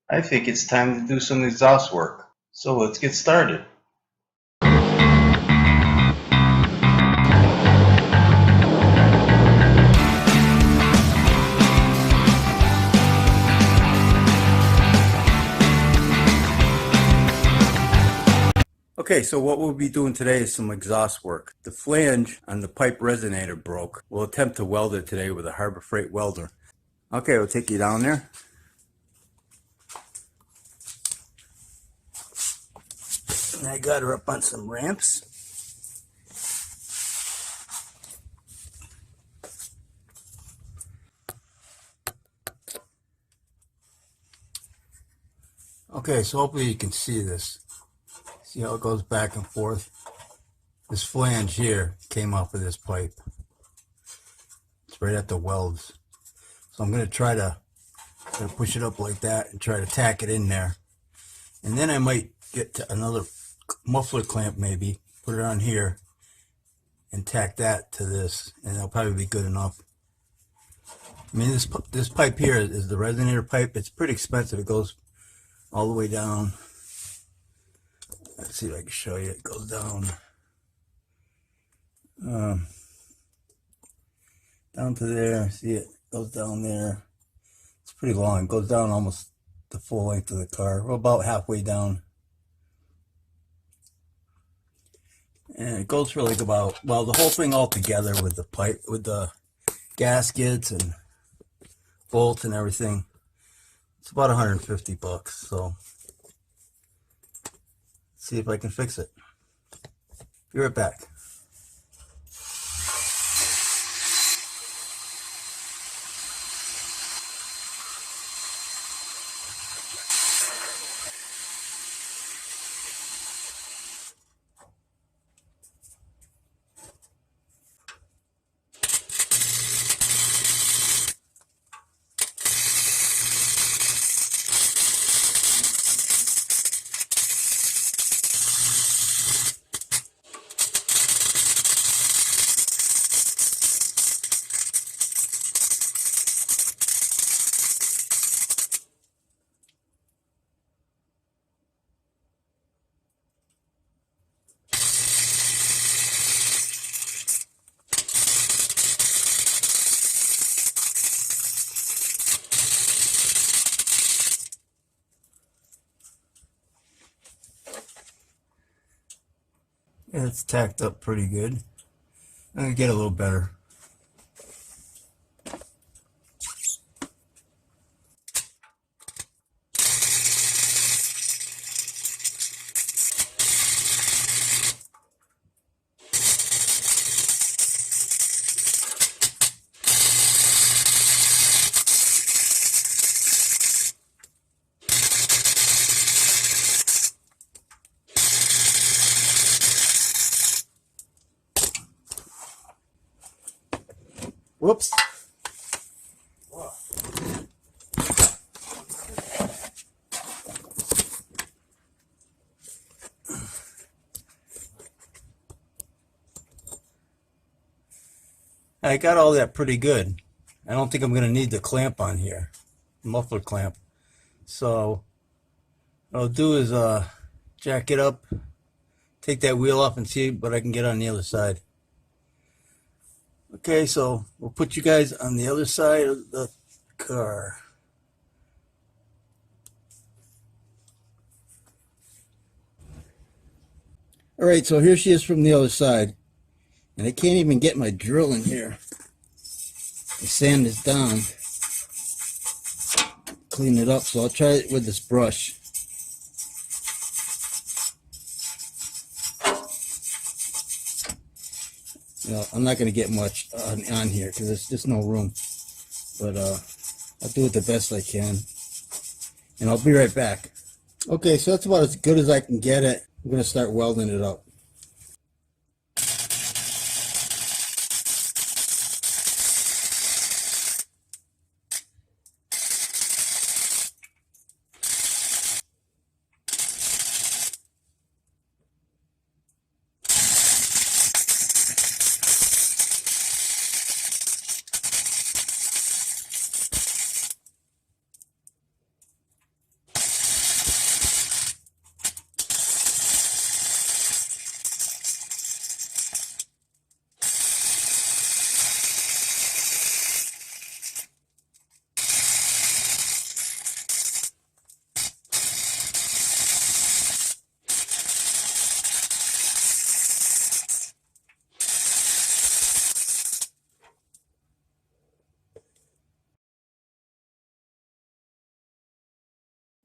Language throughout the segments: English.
I think it's time to do some exhaust work. So let's get started. Okay, so what we'll be doing today is some exhaust work. The flange on the pipe resonator broke. We'll attempt to weld it today with a Harbor Freight welder. Okay, we'll take you down there. And I got her up on some ramps. Okay, so hopefully you can see this. See how it goes back and forth? This flange here came off of this pipe. It's right at the welds. So I'm going to try to push it up like that and try to tack it in there. And then I might get to another muffler clamp maybe, put it on here, and tack that to this, and that'll probably be good enough. I mean, this pipe here is the resonator pipe. It's pretty expensive. It goes all the way down. Let's see if I can show you. It goes down down to there. See, it goes down there. It's pretty long. It goes down almost the full length of the car. We're about halfway down. And it goes for like about, well, the whole thing all together with the pipe, with the gaskets and bolts and everything, it's about 150 bucks. So let's see if I can fix it. Be right back. Yeah, it's tacked up pretty good. I'm gonna get a little better. Whoops. I got all that pretty good. I don't think I'm going to need the clamp on here, muffler clamp. So what I'll do is jack it up, take that wheel off, and see what I can get on the other side. Okay, so we'll put you guys on the other side of the car. Alright, so here she is from the other side. And I can't even get my drill in here. The sand is down. Clean it up, so I'll try it with this brush. You know, I'm not going to get much on here because there's just no room. But I'll do it the best I can. And I'll be right back. Okay, so that's about as good as I can get it. I'm going to start welding it up.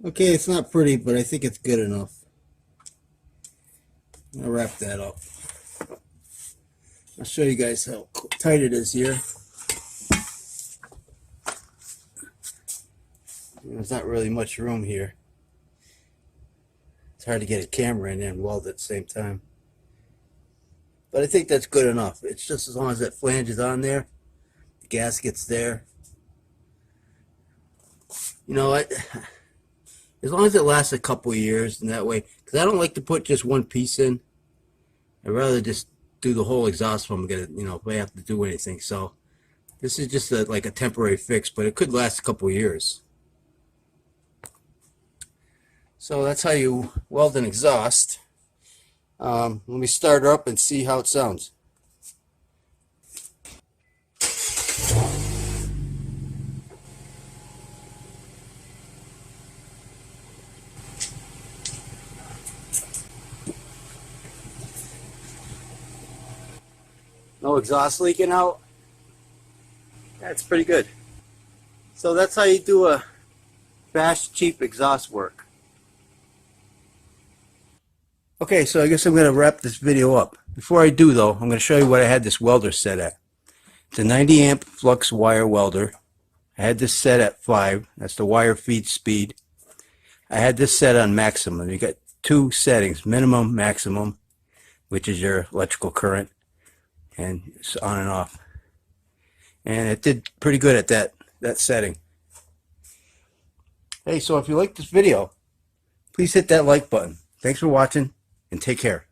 Okay, it's not pretty, but I think it's good enough. I'll wrap that up. I'll show you guys how tight it is here. There's not really much room here. It's hard to get a camera in there and weld at the same time. But I think that's good enough. It's just as long as that flange is on there, the gasket's there. You know what? As long as it lasts a couple years, and that way, because I don't like to put just one piece in. I'd rather just do the whole exhaust from get it, you know, if I have to do anything. So this is just like a temporary fix, but it could last a couple years. So that's how you weld an exhaust. Let me start her up and see how it sounds. No exhaust leaking out. That's pretty good. So that's how you do a fast, cheap exhaust work. Okay, so I guess I'm going to wrap this video up. Before I do though, I'm going to show you what I had this welder set at. It's a 90 amp flux wire welder. I had this set at 5. That's the wire feed speed. I had this set on maximum. You got two settings, minimum, maximum, which is your electrical current, and it's on and off. And it did pretty good at that setting. Hey, so if you like this video, please hit that like button. Thanks for watching, and take care.